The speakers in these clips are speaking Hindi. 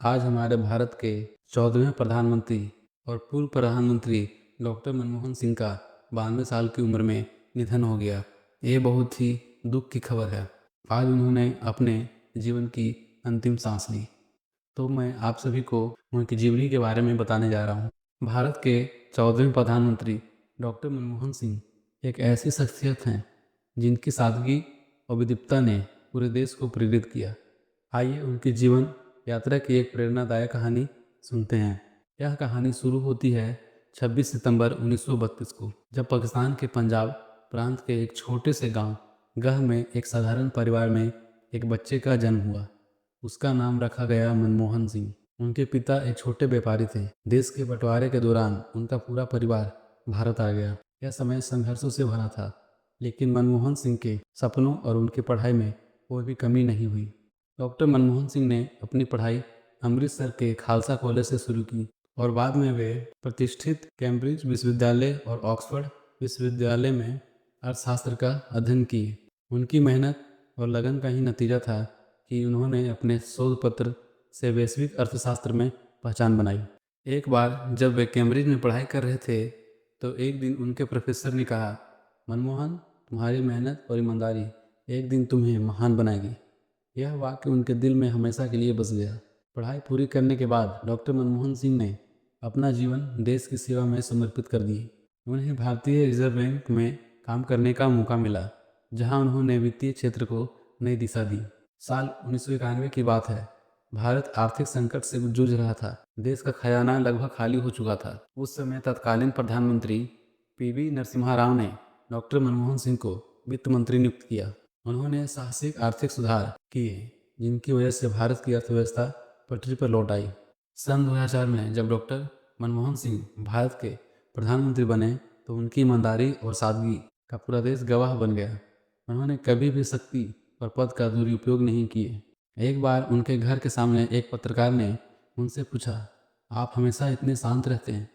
आज हमारे भारत के 14वें प्रधानमंत्री और पूर्व प्रधानमंत्री डॉक्टर मनमोहन सिंह का 92 साल की उम्र में निधन हो गया। ये बहुत ही दुख की खबर है। आज उन्होंने अपने जीवन की अंतिम सांस ली। तो मैं आप सभी को उनकी जीवनी के बारे में बताने जा रहा हूँ। भारत के 14वें प्रधानमंत्री डॉक्टर मनमोहन सिंह एक ऐसी शख्सियत हैं जिनकी सादगी और विदग्धता ने पूरे देश को प्रेरित किया। आइए उनके जीवन यात्रा की एक प्रेरणादायक कहानी सुनते हैं। यह कहानी शुरू होती है 26 सितंबर 1932 को, जब पाकिस्तान के पंजाब प्रांत के एक छोटे से गांव गह में एक साधारण परिवार में एक बच्चे का जन्म हुआ। उसका नाम रखा गया मनमोहन सिंह। उनके पिता एक छोटे व्यापारी थे। देश के बंटवारे के दौरान उनका पूरा परिवार भारत आ गया। यह समय संघर्षों से भरा था, लेकिन मनमोहन सिंह के सपनों और उनकी पढ़ाई में कोई भी कमी नहीं हुई। डॉक्टर मनमोहन सिंह ने अपनी पढ़ाई अमृतसर के खालसा कॉलेज से शुरू की और बाद में वे प्रतिष्ठित कैम्ब्रिज विश्वविद्यालय और ऑक्सफोर्ड विश्वविद्यालय में अर्थशास्त्र का अध्ययन किए। उनकी मेहनत और लगन का ही नतीजा था कि उन्होंने अपने शोध पत्र से वैश्विक अर्थशास्त्र में पहचान बनाई। एक बार जब वे कैम्ब्रिज में पढ़ाई कर रहे थे तो एक दिन उनके प्रोफेसर ने कहा, मनमोहन, तुम्हारी मेहनत और ईमानदारी एक दिन तुम्हें महान बनाएगी। यह वाक्य उनके दिल में हमेशा के लिए बस गया। पढ़ाई पूरी करने के बाद डॉक्टर मनमोहन सिंह ने अपना जीवन देश की सेवा में समर्पित कर दिया। उन्हें भारतीय रिजर्व बैंक में काम करने का मौका मिला, जहां उन्होंने वित्तीय क्षेत्र को नई दिशा दी। साल 1991 की बात है। भारत आर्थिक संकट से जूझ रहा था। देश का खजाना लगभग खाली हो चुका था। उस समय तत्कालीन प्रधानमंत्री पीवी नरसिम्हा राव ने डॉक्टर मनमोहन सिंह को वित्त मंत्री नियुक्त किया। उन्होंने साहसिक आर्थिक सुधार किए, जिनकी वजह से भारत की अर्थव्यवस्था पटरी पर लौट आई। सन 2004 में जब डॉक्टर मनमोहन सिंह भारत के प्रधानमंत्री बने तो उनकी ईमानदारी और सादगी का पूरा देश गवाह बन गया। उन्होंने कभी भी शक्ति और पद का दुरुपयोग नहीं किए। एक बार उनके घर के सामने एक पत्रकार ने उनसे पूछा, आप हमेशा इतने शांत रहते हैं,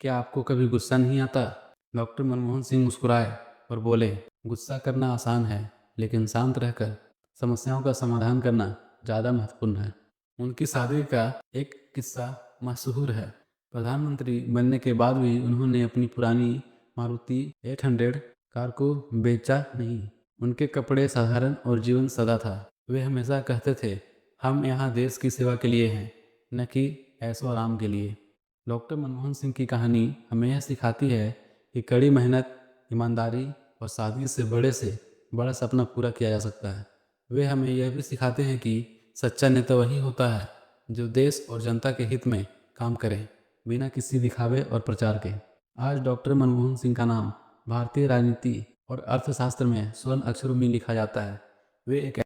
क्या आपको कभी गुस्सा नहीं आता? डॉक्टर मनमोहन सिंह मुस्कुराए और बोले, गुस्सा करना आसान है, लेकिन शांत रहकर समस्याओं का समाधान करना ज़्यादा महत्वपूर्ण है। उनकी शादी का एक किस्सा मशहूर है। प्रधानमंत्री बनने के बाद भी उन्होंने अपनी पुरानी मारुति 800 कार को बेचा नहीं। उनके कपड़े साधारण और जीवन सादा था। वे हमेशा कहते थे, हम यहाँ देश की सेवा के लिए हैं, न कि ऐशो आराम के लिए। डॉक्टर मनमोहन सिंह की कहानी हमें यह सिखाती है कि कड़ी मेहनत, ईमानदारी और सादगी से बड़ा सपना पूरा किया जा सकता है। वे हमें यह भी सिखाते हैं कि सच्चा नेता वही होता है जो देश और जनता के हित में काम करे, बिना किसी दिखावे और प्रचार के। आज डॉक्टर मनमोहन सिंह का नाम भारतीय राजनीति और अर्थशास्त्र में स्वर्ण अक्षरों में लिखा जाता है। वे एक